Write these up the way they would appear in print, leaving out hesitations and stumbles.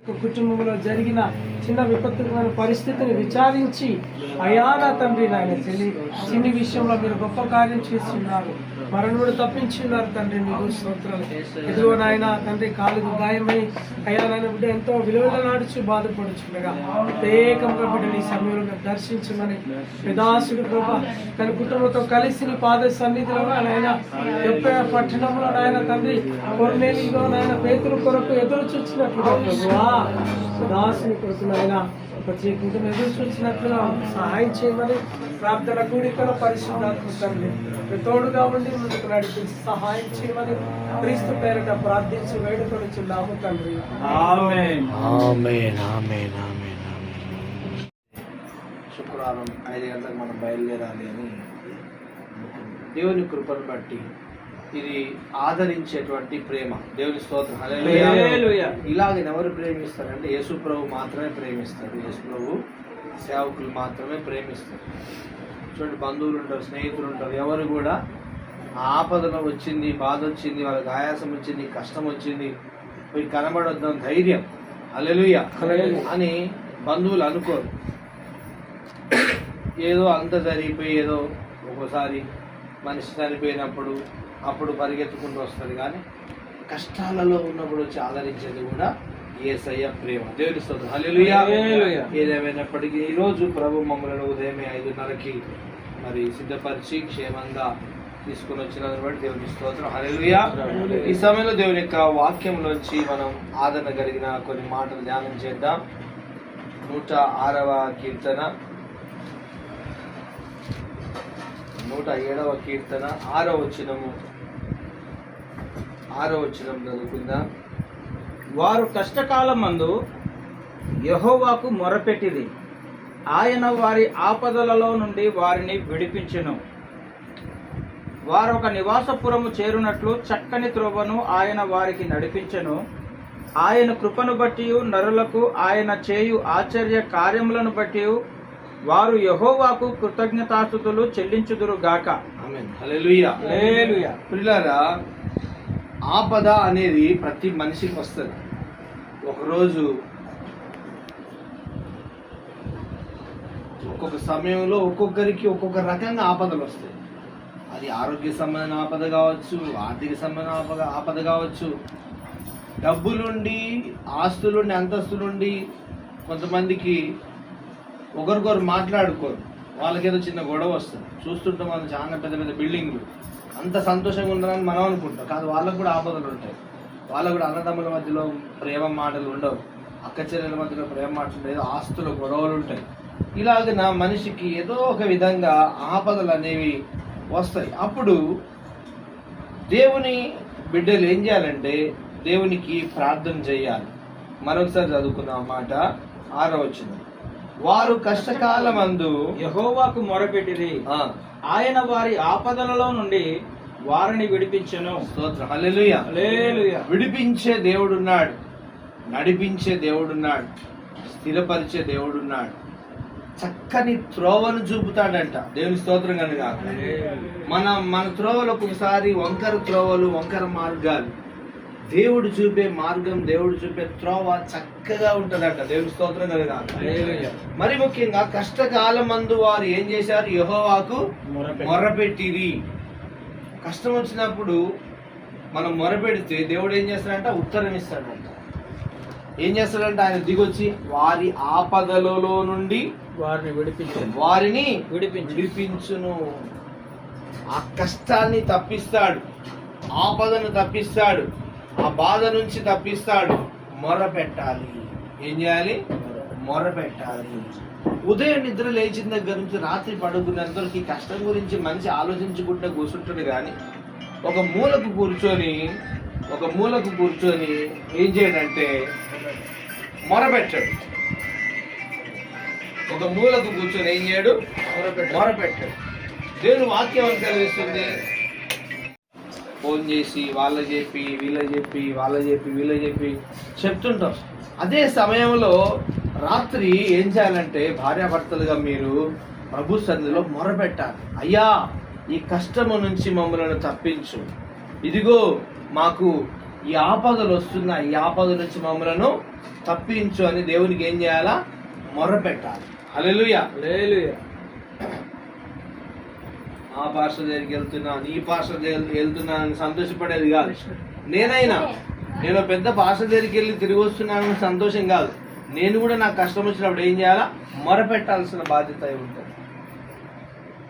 కుటుంబంలో జరిగిన చిన్న విపత్తుకరమైన పరిస్థితిని విచారించి, అయ్యా నా తండ్రి, నాయన చిన్ని విషయంలో మీరు గొప్ప కార్యం చేస్తున్నారు, మరణుడు తప్పించున్నారు తండ్రి, మీకు స్తోత్రాలు. ఎదుగో నాయన తండ్రి, కాలుకు గాయమై అయ్యా నాయన బిడ్డ ఎంతో విలువలాడుచు బాధపడుచుండగా ప్రత్యేకంగా బిడ్డని సమయంలో దర్శించమని విదాసుడు ప్రభా తన కుటుంబంతో కలిసి నీ పాద సన్నిధిలో నాయన ఎప్ప పట్టణంలో నాయన తండ్రి కొర్నేలిలో నాయన పేతురు కొరకు ఎదురు చూచినట్లుగా ప్రభువా దాసుని కొరకు నాయన ప్రత్యేకంగా ఎదురు చూసినట్లుగా సహాయం చేయమని ప్రార్థన కూడికలో పరిశుద్ధాత్మ తండ్రి తోడుగా ఉండి ముందుకు నడిపించి సహాయం చేయమని క్రీస్తు పేరిట ప్రార్థించి వేడుకొనిచున్నాము తండ్రి. ఆమేన్. ఆమేన్. ఆమేన్. ఆమేన్. శుక్రవారం 5 గంటలకు మనం బయలుదేరాలి అని దేవుని కృపను బట్టి ఇది ఆదరించేటువంటి ప్రేమ. దేవుని స్తోత్రం. హల్లెలూయా. ఇలాగ ఎవరు ప్రేమిస్తారంటే యేసు ప్రభు మాత్రమే ప్రేమిస్తారు. యేసు ప్రభు సేవకులు మాత్రమే ప్రేమిస్తారు. చూడండి, బంధువులు ఉంటారు, స్నేహితులు ఉంటారు, ఎవరు కూడా ఆపదలో వచ్చింది, బాధ వచ్చింది, వాళ్ళకి ఆయాసం వచ్చింది, కష్టం వచ్చింది, పోయి కనబడొద్దాం ధైర్యం హల్లెలూయా అని బంధువులు అనుకోరు. ఏదో అంత జరిగిపోయి ఏదో ఒక్కోసారి మనిషి చనిపోయినప్పుడు అప్పుడు పరిగెత్తుకుంటూ వస్తుంది, కానీ కష్టాలలో ఉన్నప్పుడు వచ్చి ఆదరించేది కూడా యేసయ్య ప్రేమ. దేవుని స్తోత్రం. హల్లెలూయా. ఏదేమైనప్పటికీ ఈరోజు ప్రభు మమ్మల్ని ఉదయమే 5:30కి మరి సిద్ధపరిచి క్షేమంగా తీసుకుని వచ్చినందుని బట్టి దేవుని స్తోత్రం. హల్లెలూయా. ఈ సమయంలో దేవుని యొక్క వాక్యంలోంచి మనం ఆదరణ కలిగిన కొన్ని మాటలు ధ్యానం చేద్దాం. 106వ కీర్తన 107వ కీర్తన 6వ వచనం చదువుకుందాం. వారు కష్టకాలమందు యెహోవాకు మొరపెట్టిరి, ఆయన వారి ఆపదలలో నుండి వారిని విడిపించెను. వారొక నివాసపురము చేరునట్లు చక్కని త్రోవను ఆయన వారికి నడిపించెను. ఆయన కృపను బట్టి నరులకు ఆయన చేయు ఆశ్చర్య కార్యములను బట్టి వారు యెహోవాకు కృతజ్ఞతాస్తుతులు చెల్లించుదురు గాక. ఆమేన్. హల్లెలూయా. హల్లెలూయా. ప్రియులారా, ఆపద అనేది ప్రతి మనిషికి వస్తుంది. ఒకరోజు ఒక్కొక్క సమయంలో ఒక్కొక్కరికి ఒక్కొక్క రకంగా ఆపదలు వస్తాయి. అది ఆరోగ్య సంబంధమైన ఆపద కావచ్చు, ఆర్థిక సంబంధమైన ఆపద కావచ్చు, డబ్బులుండి, ఆస్తులుండి, అంతస్తులుండి, కొంతమందికి ఒకరికొకరు మాట్లాడుకోరు, వాళ్ళకేదో చిన్న గొడవ వస్తుంది. చూస్తుంటాం మనం చాలా పెద్ద పెద్ద బిల్డింగ్లు, అంత సంతోషంగా ఉండాలని మనం అనుకుంటాం, కాదు వాళ్ళకు కూడా ఆపదలు ఉంటాయి. వాళ్ళకు కూడా అన్నదమ్ముల మధ్యలో ప్రేమ మాటలు ఉండవు, అక్క చెల్లెల మధ్యలో ప్రేమ మాటలు ఉండవు, ఏదో ఆస్తులు గొడవలు ఉంటాయి. ఇలాగ నా మనిషికి ఏదో ఒక విధంగా ఆపదలు అనేవి వస్తాయి. అప్పుడు దేవుని బిడ్డలు ఏం చేయాలంటే దేవునికి ప్రార్థన చేయాలి. మరొకసారి చదువుకుందాం మాట 6వ వచనం. వారు కష్టకాలమందు యెహోవాకు మొరపెట్టిరి, ఆయన వారి ఆపదలలో నుండి వారిని విడిపించెను. స్తోత్రం. హల్లెలూయా. హల్లెలూయా. విడిపించే దేవుడున్నాడు, నడిపించే దేవుడున్నాడు, స్థిరపరిచే దేవుడున్నాడు, చక్కని త్రోవను చూపుతాడంట. దేవుని స్తోత్రం కనుక మన త్రోవలు ఒక్కొక్కసారి వంకర త్రోవలు, వంకర మార్గాలు, దేవుడు చూపే మార్గం, దేవుడు చూపే త్రోవ చక్కగా ఉంటుందంట. దేవుని స్తోత్రం కనుక మరి ముఖ్యంగా కష్టకాలం మందు వారు ఏం చేశారు? యెహోవాకు మొరపెట్టిరి. కష్టం వచ్చినప్పుడు మనం మొరపెడితే దేవుడు ఏం చేస్తాడంట? ఉత్తరం ఇస్తాడంట. ఏం చేస్తాడంటే ఆయన దిగొచ్చి వారి ఆపదలలో నుండి వారిని విడిపించును. ఆ కష్టాన్ని తప్పిస్తాడు, ఆపదను తప్పిస్తాడు, ఆ బాధ నుంచి తప్పిస్తాడు. మొర్ర పెట్టాలి. ఏం చేయాలి? మొర్ర పెట్టాలి. ఉదయం నిద్ర లేచిన దగ్గర నుంచి రాత్రి పడుకునేంతవరకు ఈ కష్టం గురించి మనిషి ఆలోచించుకుంటూ కూర్చుంటాడు, కానీ ఒక మూలకు కూర్చొని ఏం చేయడంటే మొరపెట్టాడు. ఒక మూలకు కూర్చొని ఏం చేయడు? మొరపెట్టాడు. దేవుని వాక్యం అని కలిగిస్తుంది. ఫోన్ చేసి వాళ్ళకి చెప్పి వీళ్ళకి చెప్పి చెప్తుంటాం. అదే సమయంలో రాత్రి ఏం చేయాలంటే భార్యాభర్తలుగా మీరు ప్రభు సన్నిధిలో మొరపెట్టాలి. అయ్యా, ఈ కష్టము నుంచి మమ్మల్ని తప్పించు, ఇదిగో మాకు ఈ ఆపదలు వస్తున్నాయి, ఈ ఆపదల నుంచి మమ్మలను తప్పించు అని దేవునికి ఏం చేయాలా? మొరపెట్టాలి. హల్లెలూయా. హల్లెలూయా. ఆ పాస్టర్ దగ్గరికి వెళ్తున్నాను, ఈ పాస్టర్ దగ్గరికి వెళ్తున్నాను సంతోషపడేది కాదు. నేను పెద్ద పాస్టర్ దగ్గరికి వెళ్ళి తిరిగి వస్తున్నాను సంతోషం కాదు. నేను కూడా నాకు కష్టం వచ్చినప్పుడు ఏం చేయాలా? మొరపెట్టాల్సిన బాధ్యత అయి ఉంటుంది.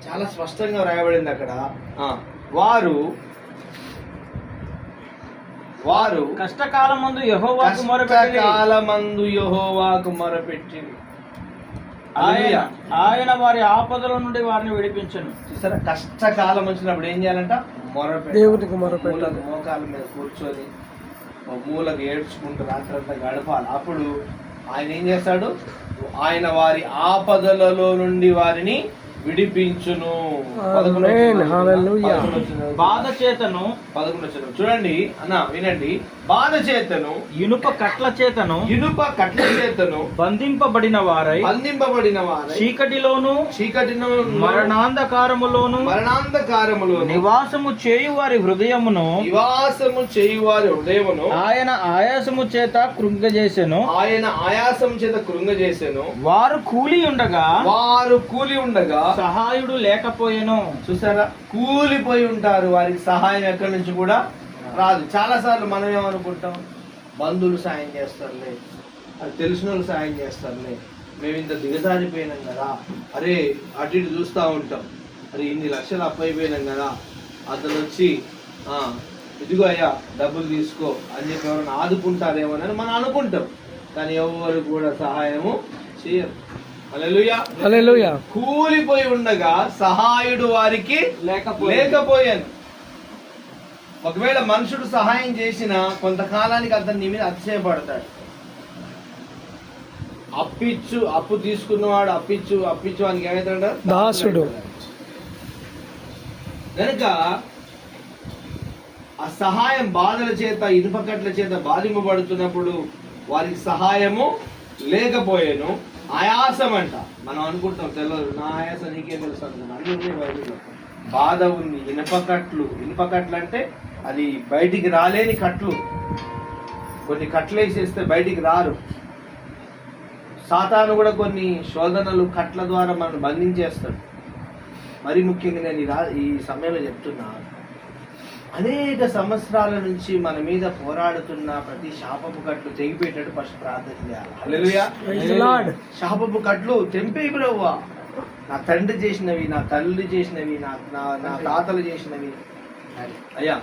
చాలా స్పష్టంగా రాయబడింది అక్కడ. వారు కష్టకాలమందు యెహోవాకు మొరపెట్టి ఆయన వారి ఆపదల నుండి వారిని విడిపించను. చూసారా, కష్టకాలం వచ్చినప్పుడు ఏం చేయాలంట? దేవునికి మొరపెట్టాలి. మోకాల మీద కూర్చొని మూలకు ఏడ్చుకుంటూ రాత్రంతా గడపాలి. అప్పుడు ఆయన ఏం చేస్తాడు? ఆయన వారి ఆపదలలో నుండి వారిని విడిపించును. బాధ చేతను 11 చూడండి అన్న, వినండి. బాధ చేతను ఇనుప కట్ల చేతను బంధింపబడిన వారై చీకటిలోను మరణాంధకారములోను నివాసము చేయు వారి హృదయమును ఆయన ఆయాసము చేత కృంగజేసెను. వారు కూలి ఉండగా సహాయుడు లేకపోయెను. చూసారా, కూలిపోయి ఉంటారు. వారికి సహాయం ఎక్కడి నుంచి కూడా రాదు. చాలా సార్లు మనం ఏమనుకుంటాం? బంధువులు సాయం చేస్తారులే, అది తెలిసిన వాళ్ళు సాయం చేస్తారులే, మేము ఇంత దిగజారిపోయినాం కదా, అరే అటు ఇటు చూస్తూ ఉంటాం, అరే ఇన్ని లక్షలు అప్పైపోయినాం కదా, అతను వచ్చి ఇదిగో అయ్యా డబ్బులు తీసుకో అని చెప్పి ఎవరైనా ఆదుకుంటారేమోనని మనం అనుకుంటాం. కానీ ఎవరు కూడా సహాయము చేయరు. హల్లెలూయా. కూలిపోయి ఉండగా సహాయుడు వారికి లేకపోయాను. ఒకవేళ మనుషుడు సహాయం చేసిన కొంతకాలానికి అతను నీ మీద అతిశయపడతాడు. అప్పు తీసుకున్నవాడు అప్పిచ్చు అని ఏమైతాడు? దాసుడు. కనుక ఆ సహాయం బాధల చేత, ఇనుపకట్ల చేత బాధింపబడుతున్నప్పుడు వారికి సహాయము లేకపోయాను. ఆయాసం అంట. మనం అనుకుంటాం తెలియదు, నా ఆయాసం నీకే తెలుసు అనుకుంటాం. అన్ని బైబిల్లో బాధ ఉంది. ఇనుపకట్లు అంటే అది బయటికి రాలేని కట్లు. కొన్ని కట్లు వేసేస్తే బయటికి రారు. సాతాను కూడా కొన్ని శోధనలు కట్ల ద్వారా మనం బంధించేస్తాడు. మరి ముఖ్యంగా నేను ఈ సమయంలో చెప్తున్నా, అనేక సంవత్సరాల నుంచి మన మీద పోరాడుతున్న ప్రతి శాపపు కట్లు తెగిపోయేటట్టు ఫస్ట్ ప్రార్థన చేయాలి. హల్లెలూయా. శాపపు కట్లు తెంపేయి ప్రభువా. నా తండ్రి చేసినవి, నా తల్లి చేసినవి, నా తాతలు చేసినవి, అయ్యా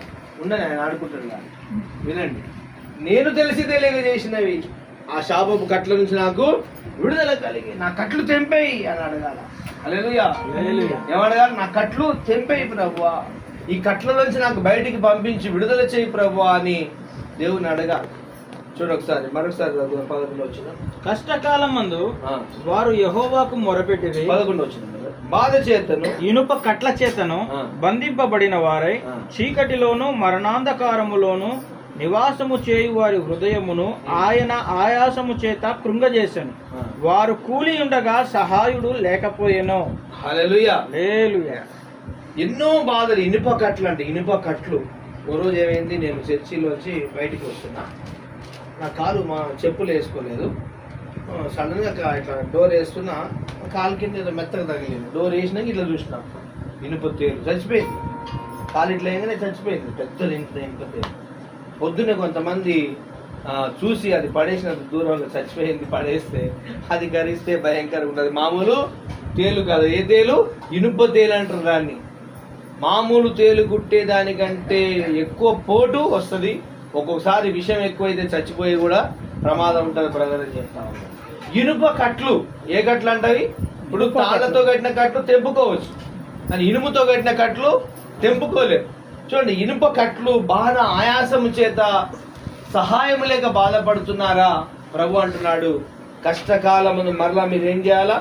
ఉండని ఆయన ఆడుకుంటాడు కానీ వినండి, నేను తెలిసి తెలియక చేసినవి ఆ శాపపు కట్ల నుంచి నాకు విడుదల కలిగి నా కట్లు తెంపేయి అని అడగాల. హల్లెలూయా. ఏమడగాలి? నా కట్లు తెంపేయి ప్రభువా, ఈ కట్ల నుంచి నాకు బయటికి పంపించి విడుదల చేయి ప్రభువా అని దేవుని అడగాలి. చూడొకసారి మరొకసారి 11 వచ్చిన కష్టకాలమందు వారు యెహోవాకు మొరపెట్టిరి. 11 వచ్చిన బాధ చేతను ఇనుప కట్ల చేతను బంధింపబడిన వారై చీకటిలోను మరణాంధకారములోను నివాసము చేయు వారి హృదయమును ఆయన ఆయాసము చేత కృంగజేసెను. వారు కూలి ఉండగా సహాయుడు లేకపోయెను. హల్లెలూయా. హల్లెలూయా. ఎన్నో బాధలు. ఇనుప కట్లు. ఓ రోజు ఏమైంది, నేను చర్చిలోంచి బయటికి వస్తున్నా, నా కాలు మా చెప్పులు వేసుకోలేదు, సడన్ గా ఇట్లా డోర్ వేస్తున్నా, కాలు కింద ఏదో మెత్తగా తగిలింది. డోర్ వేసినాక ఇట్లా చూసిన ఇనుప తేలు చచ్చిపోయింది. కాలు ఇట్లా వేయగానే చచ్చిపోయింది. పెద్దది ఇనుప తేలు. పొద్దున్నే కొంతమంది చూసి అది పడేసినంత దూరంలో చచ్చిపోయింది. పడేస్తే అది గరిస్తే భయంకరంగా ఉంటుంది. మామూలు తేలు కాదు. ఏ తేలు? ఇనుప తేలు అంటారు దాన్ని. మామూలు తేలు కుట్టే దానికంటే ఎక్కువ పోటు వస్తుంది. ఒక్కొక్కసారి విషయం ఎక్కువైతే చచ్చిపోయి కూడా ప్రమాదం ఉంటుంది బ్రదర్ అని చెప్తా ఉంటాం. ఇనుప కట్లు. ఏ కట్లు అంటవి? ఇప్పుడు తాళ్లతో కట్టిన కట్లు తెంపుకోవచ్చు, కానీ ఇనుముతో కట్టిన కట్లు తెంపుకోలేవు. చూడండి, ఇనుప కట్లు బాధ ఆయాసము చేత సహాయం లేక బాధపడుతున్నారా? ప్రభు అంటున్నాడు, కష్టకాలమును మరలా మీరు ఏం చేయాలా?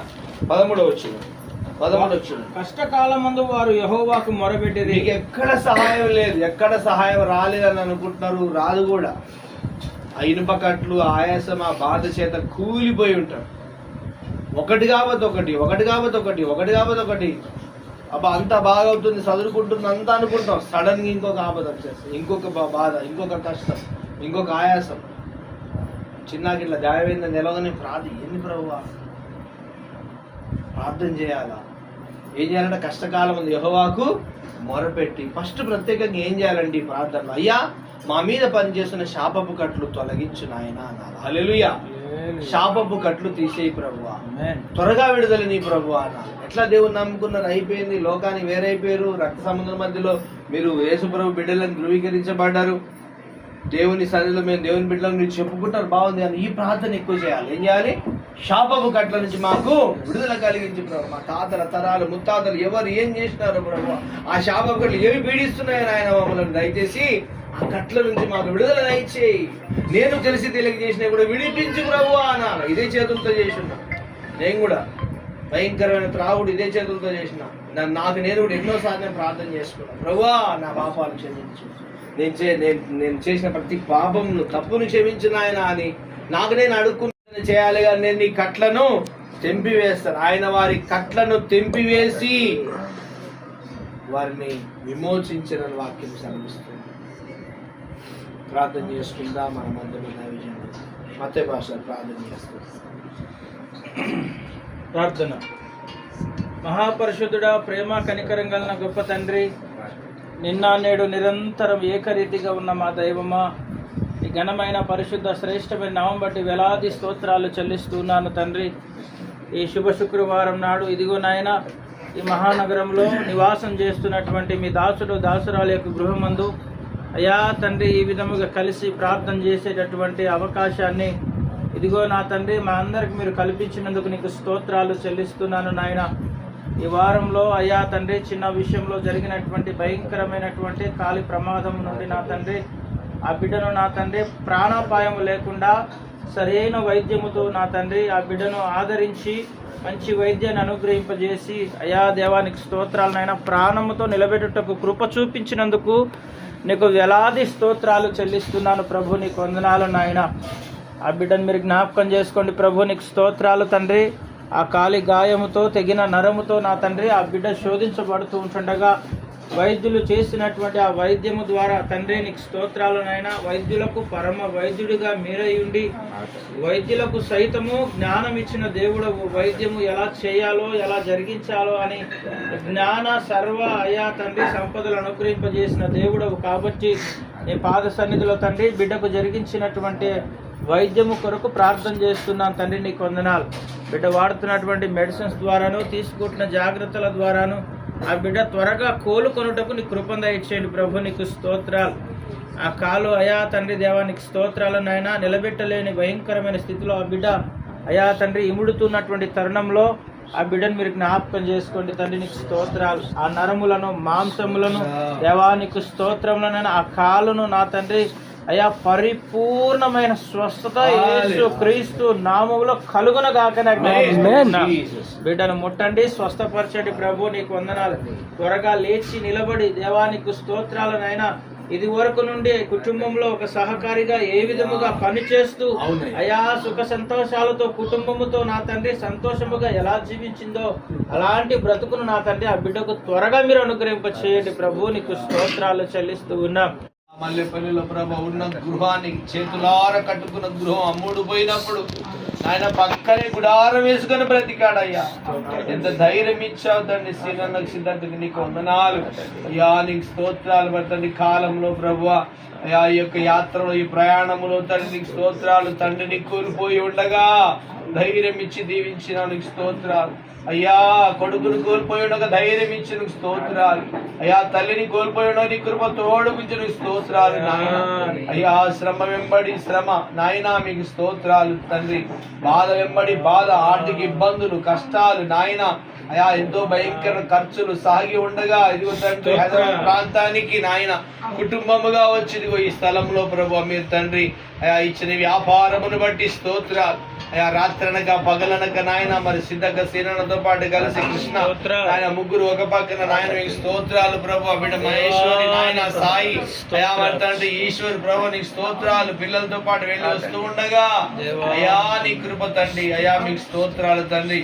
13 వచ్చిన కష్టకాలమందు వారు యెహోవాకు మొరపెట్టిరి. మీకు ఎక్కడ సహాయం లేదు, ఎక్కడ సహాయం రాలేదని అనుకుంటున్నారు, రాదు కూడా. ఆ ఇనుప కట్లు ఆయాసం ఆ బాధ చేత కూలిపోయి ఉంటారు. ఒకటి కాబట్టి ఒకటి అబ్బా అంతా బాగా అవుతుంది, చదువుకుంటుంది అంతా అనుకుంటాం. సడన్ గా ఇంకొక ఆపద వచ్చేస్తుంది, ఇంకొక బాధ, ఇంకొక కష్టం. ఇంకొక ఆయాసం, చిన్నకి ఇట్లా గాయమైందని నిలవగానే ఏంది ప్రభువా ప్రార్థన చేయాలా? ఏం చేయాలంటే కష్టకాలం ఉంది యెహోవాకు మొరపెట్టి ఫస్ట్ ప్రత్యేకంగా ఏం చేయాలండి ప్రార్థనలో? అయ్యా మా మీద పనిచేస్తున్న శాపపు కట్లు తొలగించు నాయనా అన్నారు. హల్లెలూయా. శాపపు కట్లు తీసేయి ప్రభువా, త్వరగా విడుదల నీ ప్రభువా అన్నారు. ఎట్లా దేవుని నమ్ముకున్నారు? అయిపోయింది, లోకానికి వేరైపోయారు, రక్త సంబంధం మధ్యలో మీరు యేసు ప్రభు బిడ్డలను ధృవీకరించబడ్డారు, దేవుని సన్నిధిలో మేము దేవుని బిడ్డలను మీరు చెప్పుకుంటారు, బాగుంది అని ఈ ప్రార్థన ఎక్కువ చేయాలి. ఏం చేయాలి? శాపపు కట్ల నుంచి మాకు విడుదల కలిగించి ప్రభు. మా తాతల తరాలు ముత్తాతలు ఎవరు ఏం చేసినారు ప్రభు, ఆ శాపపు కట్లు ఏమి పీడిస్తున్నాయని ఆయన మమ్మల్ని దయచేసి ఆ కట్ల నుంచి మాకు విడుదల దయచేయి. నేను తెలిసి తెలియక చేసిన కూడా విడిపించు ప్రభు అన్నాను. ఇదే చేతులతో చేసిన నేను కూడా భయంకరమైన త్రాగుడు ఇదే చేతులతో చేసిన. నాకు నేను కూడా ఎన్నోసార్లు ప్రార్థన చేసుకున్నాను, ప్రభువా నా పాపాలు క్షమించు, నేను చేసిన ప్రతి పాపంను తప్పును క్షమించిన ఆయన అని నాకు నేను అడుక్కుని చేయాలి. కానీ నేను నీ కట్లను తెంపివేస్తాను. ఆయన వారి కట్లను తెంపివేసి వారిని విమోచించిన వాక్యం సెలవిస్తుంది. ప్రార్థన చేసుకుందా మన మధ్యలో విజయం మతే భాష ప్రార్థన చేస్తుంది. ప్రార్థన. మహాపరిశుద్ధుడా, ప్రేమ కనికరం గలన గొప్ప తండ్రి, నిన్న నేడు నిరంతరం ఏకరీతిగా ఉన్న మా దైవమా, ఈ ఘనమైన పరిశుద్ధ శ్రేష్టమైన నామం బట్టి వేలాది స్తోత్రాలు చెల్లిస్తున్నాను తండ్రి. ఈ శుభ శుక్రవారం నాడు ఇదిగో నాయన ఈ మహానగరంలో నివాసం చేస్తున్నటువంటి మీ దాసుడు దాసురాల యొక్క గృహమందు అయా తండ్రి ఈ విధముగా కలిసి ప్రార్థన చేసేటటువంటి అవకాశాన్ని ఇదిగో నా తండ్రి మా అందరికి మీరు కల్పించినందుకు నీకు స్తోత్రాలు చెల్లిస్తున్నాను నాయన. ఈ వారంలో అయ్యా తండ్రి చిన్న విషయంలో జరిగినటువంటి భయంకరమైనటువంటి కాలి ప్రమాదం నుండి నా తండ్రి ఆ బిడ్డను నా తండ్రి ప్రాణాపాయం లేకుండా సరైన వైద్యముతో నా తండ్రి ఆ బిడ్డను ఆదరించి మంచి వైద్యాన్ని అనుగ్రహింపజేసి అయా దేవానికి స్తోత్రాలనైనా ప్రాణముతో నిలబెట్టుటకు కృప చూపించినందుకు నీకు వేలాది స్తోత్రాలు చెల్లిస్తున్నాను ప్రభు. నీకు వందనాలు నాయన. ఆ బిడ్డను మీరు జ్ఞాపకం చేసుకోండి ప్రభు. నీకు స్తోత్రాలు తండ్రి. ఆ కాలి గాయముతో తెగిన నరముతో నా తండ్రి ఆ బిడ్డ శోధించబడుతూ ఉంటుండగా వైద్యులు చేసినటువంటి ఆ వైద్యము ద్వారా తండ్రి నీకు స్తోత్రాలనైనా. వైద్యులకు పరమ వైద్యుడిగా మీరై ఉండి వైద్యులకు సైతము జ్ఞానం ఇచ్చిన దేవుడవు. వైద్యము ఎలా చేయాలో ఎలా జరిగించాలో అని జ్ఞాన సర్వ అయా తండ్రి సంపదలు అనుగ్రహింపజేసిన దేవుడవు కాబట్టి నీ పాద సన్నిధిలో తండ్రి బిడ్డకు జరిగించినటువంటి వైద్యము కొరకు ప్రార్థన చేస్తున్నాను తండ్రి. నీకు వందనాలు. బిడ్డ వాడుతున్నటువంటి మెడిసిన్స్ ద్వారాను తీసుకుంటున్న జాగ్రత్తల ద్వారాను ఆ బిడ్డ త్వరగా కోలుకొనుటకు నీ కృపను దయచేయండి ప్రభు. నీకు స్తోత్రాలు. ఆ కాలు అయా తండ్రి దేవానికి స్తోత్రాలను అయినా నిలబెట్టలేని భయంకరమైన స్థితిలో ఆ బిడ్డ అయా తండ్రి ఇముడుతున్నటువంటి తరుణంలో ఆ బిడ్డను మీరు జ్ఞాపకం చేసుకోండి తండ్రి. నీకు స్తోత్రాలు. ఆ నరములను మాంసములను దేవానికి స్తోత్రములను ఆ కాలును నా తండ్రి అయా పరిపూర్ణమైన స్వస్థత యేసు క్రీస్తు నామములో కలుగునగాక. బిడ్డను ముట్టండి, స్వస్థపరచండి ప్రభు. నీకు వందనాలు. త్వరగా లేచి నిలబడి దేవానికి స్తోత్రాలనైనా ఇది వరకు నుండి కుటుంబంలో ఒక సహకారిగా ఏ విధముగా పనిచేస్తూ అయా సుఖ సంతోషాలతో కుటుంబముతో నా తండ్రి సంతోషముగా ఎలా జీవించిందో అలాంటి బ్రతుకును నా తండ్రి ఆ బిడ్డకు త్వరగా మీరు అనుగ్రహింప చేయండి ప్రభు. నీకు స్తోత్రాలు చెల్లిస్తూ ఉన్నాం. మల్లెపల్లిలో ప్రభు ఉన్న గృహానికి చేతులార కట్టుకున్న గృహం అమ్ముడు పోయినప్పుడు ఆయన పక్కనే గుడారం వేసుకొని బ్రతికాడయ్యా. ఎంత ధైర్యం ఇచ్చావు తండ్రి. శ్రీనన్నకు సిద్ధార్థకి నీకు వందనాలు అయ్యా. నీకు స్తోత్రాలు పడుతుంది కాలంలో ప్రభు అయ్యా. ఈ యొక్క యాత్రలో ఈ ప్రయాణంలో తండ్రి నీకు స్తోత్రాలు. తండ్రిని కోల్పోయి ఉండగా ధైర్యం ఇచ్చి దీవించిన నీకు స్తోత్రాలు అయ్యా. కొడుకును కోల్పోయి ఉండగా ధైర్యం ఇచ్చి నీకు స్తోత్రాలు అయ్యా. తల్లిని కోల్పోయి ఉండగా నీ కృప తోడుకుంచి నీకు స్తోత్రాలు నాయన అయ్యా. శ్రమ వెంబడి శ్రమ నాయన మీకు స్తోత్రాలు తండ్రి. బాధ వెంబడి బాధ, ఆర్థిక ఇబ్బందులు కష్టాలు నాయన అయా. ఎంతో భయంకర ఖర్చులు సాగి ఉండగా ఇదిగో తండ్రి హైదరాబాద్ ప్రాంతానికి నాయన కుటుంబముగా వచ్చి ఇదిగో ఈ స్థలంలో ప్రభు మీరు తండ్రి అయా ఇచ్చిన వ్యాపారమును బట్టి స్తోత్రాలు అయా. రాత్రనక పగలనక నాయన మరి సిద్ధక సీనతో పాటు కలిసి కృష్ణ ఆయన ముగ్గురు ఒక పక్కన నాయన మీకు స్తోత్రాలు ప్రభు. బిడ్డ మహేశ్వరి నాయన సాయి అయా మరి తండ్రి ఈశ్వర్ ప్రభు నీకు స్తోత్రాలు. పిల్లలతో పాటు వెళ్ళి వస్తూ ఉండగా అయా నీ కృప తండ్రి అయా మీకు స్తోత్రాలు తండ్రి.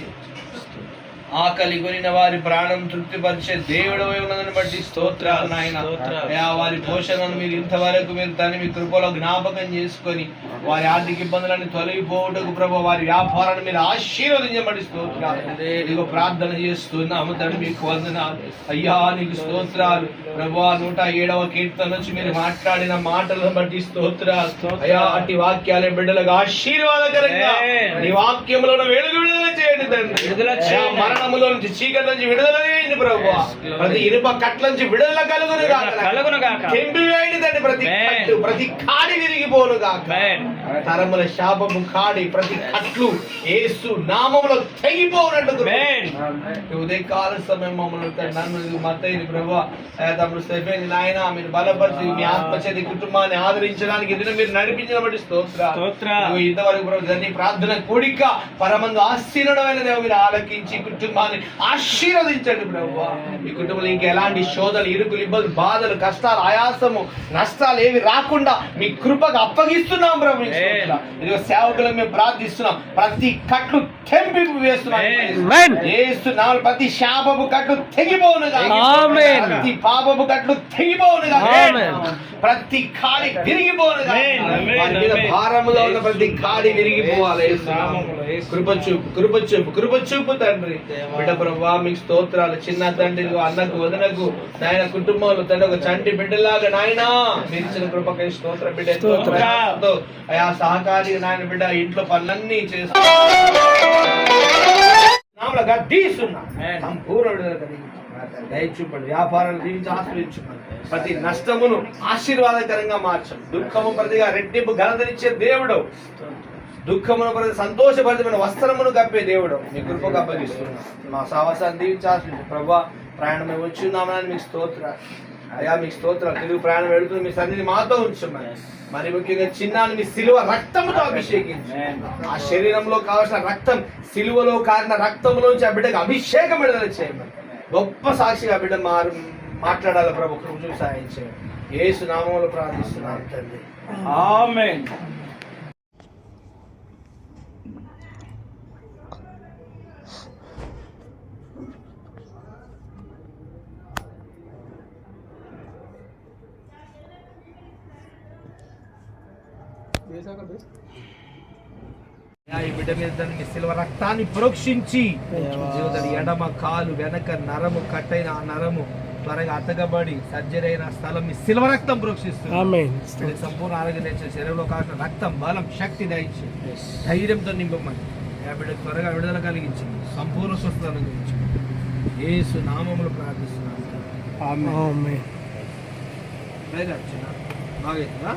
ఆకలి కొనిన వారి ప్రాణం తృప్తిపరిచే దేవుడు ఉన్నదని బట్టి స్తోత్రాలు నాయన. అయ్యా, వారి పోషణను మీరు ఇంతవరకు మీరు దాన్ని మీ కృపలో జ్ఞాపకం చేసుకొని వారి ఆర్థిక ఇబ్బందులను తొలగిపోవటకు ప్రభు, వారి వ్యాపారాన్ని మీరు ఆశీర్వదించబడి స్తోత్రాలు. ఇదిగో ప్రార్థన చేస్తున్నాము తండ్రి, మీకు వందనాలు అయ్యా, నీకు స్తోత్రాలు ప్రభు. 107వ కీర్తన నుంచి మీరు మాట్లాడిన మాటలను బట్టి స్తోత్రాలు అయ్యా. అట్టి వాక్యాలే బిడ్డలకు ఆశీర్వాదకరంగా నీ వాక్యములో వెలుగు విడుదల చేయండి తండ్రి. మరణములో నుంచి చీకటి నుంచి విడుదల చేయండి ప్రభు. ప్రతి ఇనుప కట్ల నుంచి విడుదల కలుగును గాక. తెంపివేయండి తండ్రి ప్రతి కట్టు, ప్రతి కాడి విరిగిపోను గాక. తరముల శాపము కాడి ప్రతి కట్లు యేసు నామములో తెగిపోనట్టు ఉదయకాల సమయం మమ్మల్ని నన్ను మత్తయిని ప్రభు, తమ్ముడు స్టెఫెన్ నాయన మీరు బలపరిచి మీ ఆత్మచేతి కుటుంబాన్ని ఆదరించడానికి ఎదురు మీరు నడిపించబడి స్తోత్రాలు. ఇంతవరకు ప్రభు నీ ప్రార్థన కూడిక పరమందు ఆశీర్వడమైన దేవ మీరు ఆలకించి కుటుంబాన్ని ఆశీర్వదించండి ప్రభు. ఈ కుటుంబంలో ఇంకా ఎలాంటి శోధనలు, ఇరుకులు, ఇబ్బందులు, బాధలు, కష్టాలు, ఆయాసము, నష్టాలు ఏవి రాకుండా మీ కృపకు అప్పగిస్తున్నాం ప్రభు. ఇదిగో సేవకులకు మేము ప్రార్థిస్తున్నాం, ప్రతి కట్లు తెంపింపు వేస్తున్నాం యేసునామములో. ప్రతి శాపపు కట్లు తెగిపోనుగా, ప్రతి పాపపు కట్లు తెగిపోనుగా, ప్రతి కాడి విరిగిపోనుగా, వారి మీద భారముగా ఉన్న ప్రతి కాడి విరిగిపోవాలి. కృపచూపు తండ్రి. బిడ్డ ప్రభా మీకు స్తోత్రాలు. చిన్న తండ్రి అన్నకు వదనకు నాయన కుటుంబంలో తండ్రి ఒక చంటి బిడ్డలాగా నాయన మీరు ఇచ్చిన కృపకై స్తోత్ర. బిడ్డ అయా సహకారి నాయన బిడ్డ ఇంట్లో పనులన్నీ చేస్తూ దయచూపండి. వ్యాపారాలు దీవించి ఆశ్రయించుకోండి. ప్రతి నష్టమును ఆశీర్వాదకరంగా మార్చండి. దుఃఖము ప్రతిగా రెట్టింపు ఘనతనిచ్చే దేవుడు, దుఃఖమును ప్రతి సంతోషపరిచిన వస్త్రమును కప్పే దేవుడు మీ కృపకు అప్పగిస్తున్నాం. మా సాహసాన్ని దీవించి ఆశ్రయించు ప్రభా. ప్రయాణం వచ్చున్నామని మీకు స్తోత్రాలు అయ్యా, మీకు స్తోత్రాలు. తెలుగు ప్రయాణం వెళుతుంది మీ సన్నిధి మాతో ఉంచమని, మరి ముఖ్యంగా చిన్నాన్ని మీ సిలువ రక్తముతో అభిషేకించి ఆ శరీరంలో కావాల్సిన రక్తం సిలువలో కారిన రక్తములోంచి ఆ బిడ్డకు అభిషేకం విడుదల చేయమని గొప్ప సాక్షిగా బిడ్డ మాట్లాడాలి ప్రభు. కృప సాయం చేయండి. యేసు నామములో ప్రార్థిస్తున్నాను తండ్రి, ఆమేన్. ఈ బిడ్డ మీద మీ సిల్వ రక్తాన్ని ప్రోక్షించి జీవితాన్ని ఎడమ కాలు వెనక నరము కట్టైన ఆ నరము త్వరగా అతకబడి సర్జరీ అయిన స్థలం మీ సిల్వ రక్తం ప్రోక్షిస్తుంది. సంపూర్ణ ఆరోగ్యం తెచ్చే శరీరంలో కావాల్సిన రక్తం, బలం, శక్తి దయచి ధైర్యంతో నింపమని ఆ బిడ్డ త్వరగా విడుదల కలిగించింది, సంపూర్ణ స్వస్థత అనుగ్రహించింది. యేసు నామములో ప్రార్థిస్తున్నాను. బాగా